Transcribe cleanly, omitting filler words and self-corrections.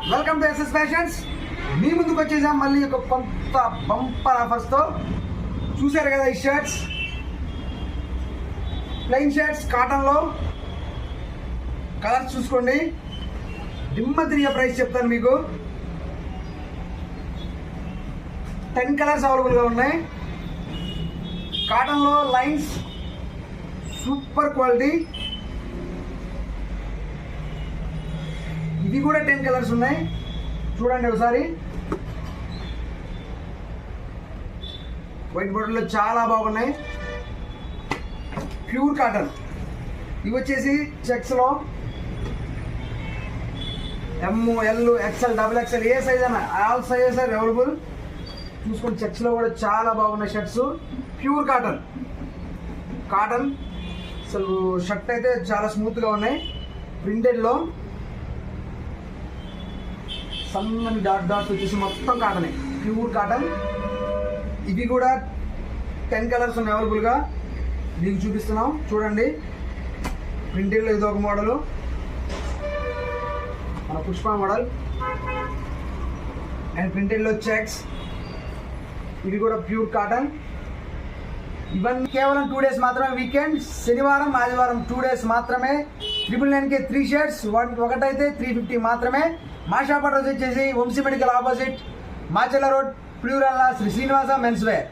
Welcome to SS fashions. మీ ముందుకు వచ్చేసాం మళ్ళీ ఒక కొంత బంపర్ ఆఫర్స్తో. చూసారు కదా ఈ షర్ట్స్, ప్లెయిన్ షర్ట్స్ కాటన్లో. కలర్స్ చూసుకోండి, దిమ్మతిరిగే ప్రైస్ చెప్తాను మీకు. 10 కలర్స్ అవైలబుల్గా ఉన్నాయి. కాటన్లో లైన్స్, సూపర్ క్వాలిటీ. ఇవి కూడా 10 కలర్స్ ఉన్నాయి, చూడండి ఒకసారి. వైట్ బోర్డర్లో చాలా బాగున్నాయి. Pure cotton. ఇవి వచ్చేసి చెక్స్లో ఎమ్, ఎల్, ఎక్స్ఎల్, XXL, ఏ సైజ్ అన్న ఆల్ సైజెస్ ఆర్ అవైలబుల్. చూసుకోండి, చెక్స్లో కూడా చాలా బాగున్నాయి షర్ట్స్. Pure cotton. కాటన్ అసలు షర్ట్ అయితే చాలా స్మూత్గా ఉన్నాయి. ప్రింటెడ్లో సన్నని డాట్స్ వచ్చేసి మొత్తం కాటనే, ప్యూర్ కాటన్. ఇవి కూడా 10 కలర్స్ ఉన్నాయి అవైలబుల్గా. మీకు చూపిస్తున్నాం చూడండి. ప్రింటెడ్లో ఇది ఒక మోడలు, మన పుష్ప మోడల్. అండ్ ప్రింటెడ్లో చెక్స్. ఇవి కూడా ప్యూర్ కాటన్. ఇవన్నీ కేవలం 2 డేస్ మాత్రమే. వీకెండ్ శనివారం ఆదివారం 2 డేస్ మాత్రమే. 999కి 3 షర్ట్స్, ఒకటైతే 350 మాత్రమే. మా షాప్ అడ్రస్ వచ్చేసి Vamshi medical opposite, Macherla road, ప్లూరల్లా, శ్రీ శ్రీనివాస మెన్స్ వేర్.